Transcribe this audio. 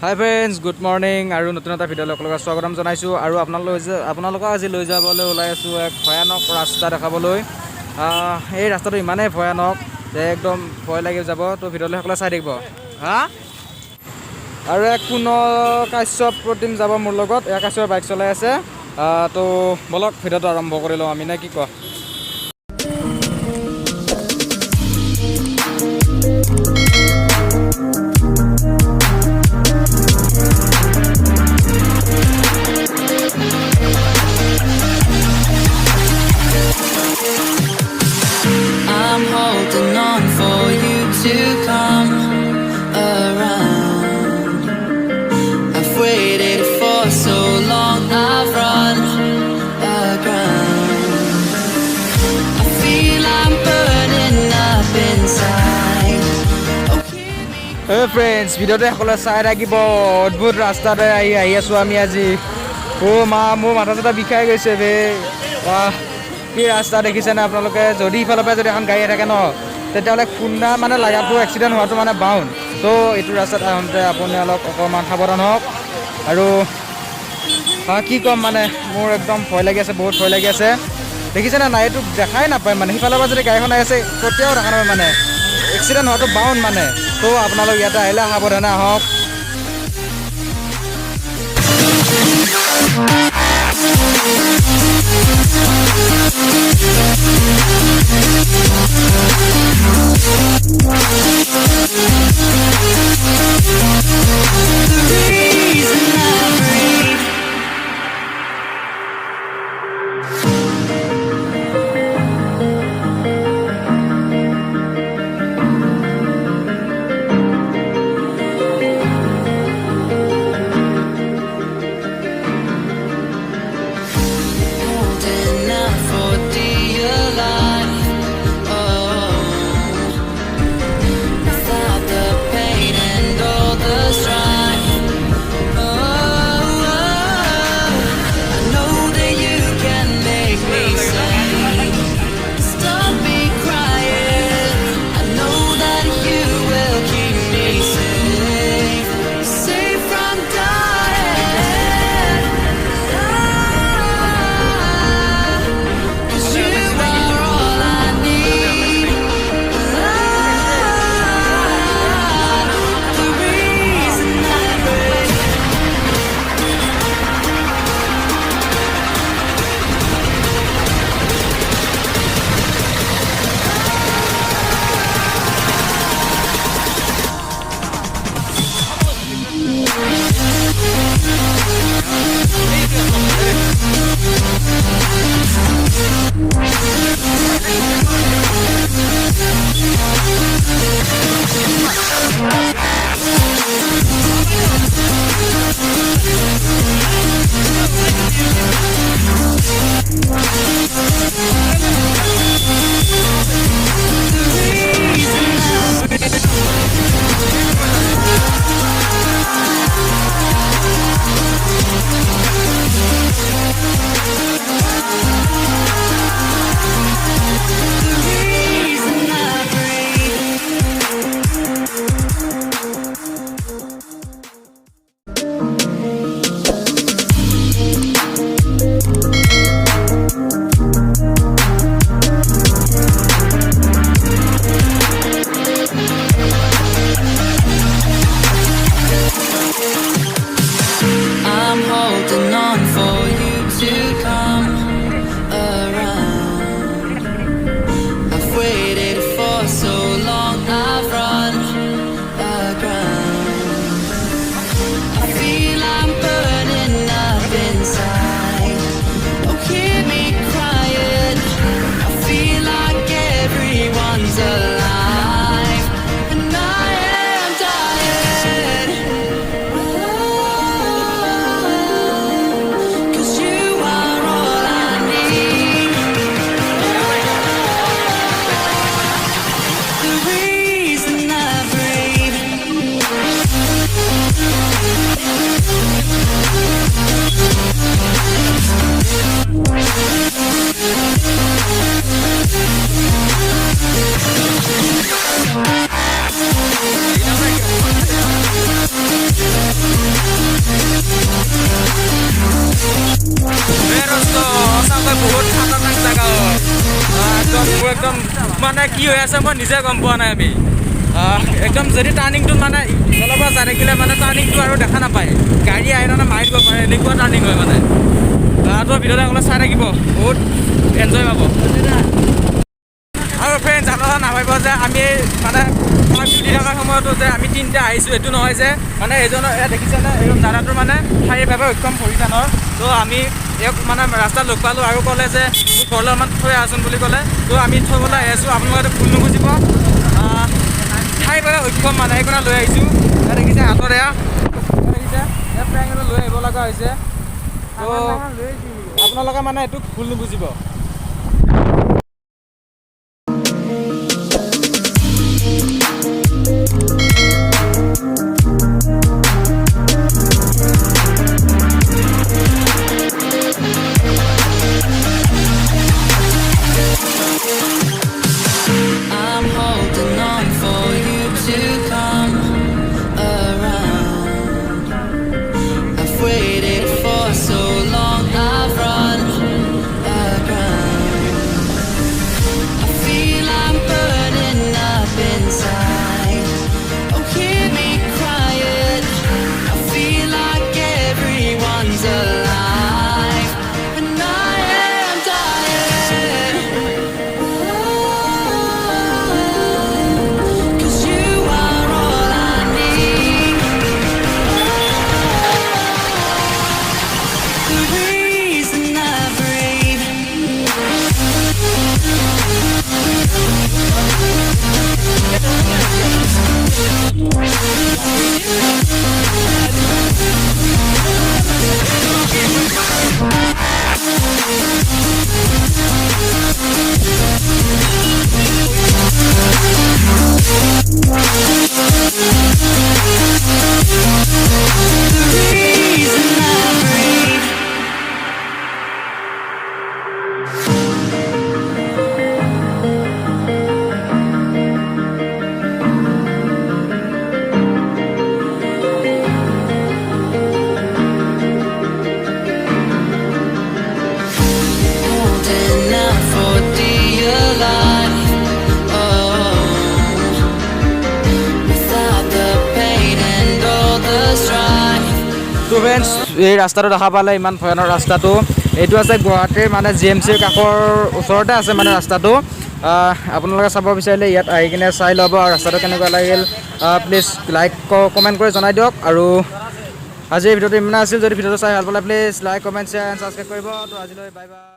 High friends, good morning আৰু নতুন এটা ভিডিঅ'লৈ স্বাগতম জনাইছোঁ। আৰু আপোনালোকক আজি লৈ যাবলৈ ওলাই আছোঁ এক ভয়ানক ৰাস্তা দেখাবলৈ। এই ৰাস্তাটো ইমানেই ভয়ানক যে একদম ভয় লাগি যাব। তো ভিডিঅ'লৈ সকলোৱে চাই থাকিব। আৰু এক পুনৰ কাশ্যপ প্ৰতিম যাব মোৰ লগত। কাশ্যপে বাইক চলাই আছে। তো বলক ভিডিঅ'টো আৰম্ভ কৰি লওঁ আমি, নে কি কোৱা? I'm holding on for you to come around. I've waited for so long, I've run aground. I feel I'm burning up inside. Hey friends, ভিডিঅ'টো সকলোৱে চাই থাকিব। অদ্ভুত ৰাস্তাতে আহি আছোঁ আমি আজি। মোৰ মাথা চাথা বিষাই গৈছে বে। কি ৰাস্তা দেখিছেনে আপোনালোকে? যদি ইফালৰ পৰা যদি এখন গাড়ী থাকে ন, তেতিয়াহ'লে খুন্দা মানে লাগাটো এক্সিডেণ্ট হোৱাটো মানে বাউণ্ড। তো এইটো ৰাস্তাত আহোঁতে আপুনি অকণমান সাৱধান হওক। আৰু কি ক'ম মানে, মোৰ একদম ভয় লাগি আছে, বহুত ভয় লাগি আছে। দেখিছেনে নাই? এইটো দেখাই নাপায় মানে, সিফালৰ পৰা যদি গাড়ীখন আহি আছে কেতিয়াও দেখা নাপায় মানে, এক্সিডেণ্ট হোৱাটো বাউণ্ড মানে। তো আপোনালোক ইয়াতে আহিলে সাৱধানে আহক। I'm holding on for you to come around. I've waited for so long, I've run aground. I feel I'm burning up inside. Oh, hear me crying. I feel like everyone's alive, and I am dying. একদম মানে কি হৈ আছে মই নিজে গম পোৱা নাই আমি একদম যদি টাৰ্ণিংটোত মানে ইফালৰ পৰা যাই থাকিলে মানে টাৰ্ণিংটো আৰু দেখা নাপায় গাড়ী আহি মানে মাৰি দিব পাৰে এনেকুৱা টাৰ্ণিং হয় মানে তো ভিডিঅ'টো অকলে চাই থাকিব বহুত এনজয় পাব আৰু ফ্ৰেণ্ডছ আপোনালোকে নাভাবিব যে আমি মানে ডিউটি থকাৰ সময়তো যে আমি তিনিটা আহিছোঁ এইটো নহয় যে মানে এইজনৰ এয়া দেখিছেনে এইজন দাদাটোৰ মানে শাৰীৰিকভাৱে অক্ষম পৰিধানৰ তো আমি ইয়াক মানে ৰাস্তাত লগ পালোঁ আৰু ক'লে যে মোক ঘৰলৈ অলপমান থৈ আহচোন বুলি ক'লে তো আমি থ'বলৈ আহি আছোঁ আপোনালোকে ভুল নুবুজিব শাৰীৰিকভাৱে অক্ষম মানে সেইকাৰণে লৈ আহিছোঁ ইয়াত দেখিছে হাতৰ এয়া দেখিছে ইয়াত প্ৰায় লৈ আহিব লগা হৈছে তো আপোনালোকে মানে এইটো ভুল নুবুজিব I'm holding on for you to come around. I've waited for so long, I've run aground. I feel I'm burning up inside. Oh, hear me crying. I feel like everyone's alive, and I am dying. 'Cause you are all I need. The reason I breathe. The reason I breathe. Holding out for dear life. Oh, without the pain and all the strife. তো friends এই ৰাস্তাটো দেখা পালে ইমান ভয়ানক ৰাস্তাটো এইটো আছে গুৱাহাটীৰ মানে GMCৰ কাষৰ ওচৰতে আছে মানে ৰাস্তাটো আপোনালোকে চাব বিচাৰিলে ইয়াত আহি কিনে চাই ল'ব আৰু ৰাস্তাটো কেনেকুৱা লাগিল প্লিজ লাইক কমেণ্ট কৰি জনাই দিয়ক আৰু আজি এই ভিডিঅ'টো ইমান আছিল যদি ভিডিঅ'টো চাই ভাল পালে please like comment share and subscribe কৰিব তো আজিলৈ বাই বাই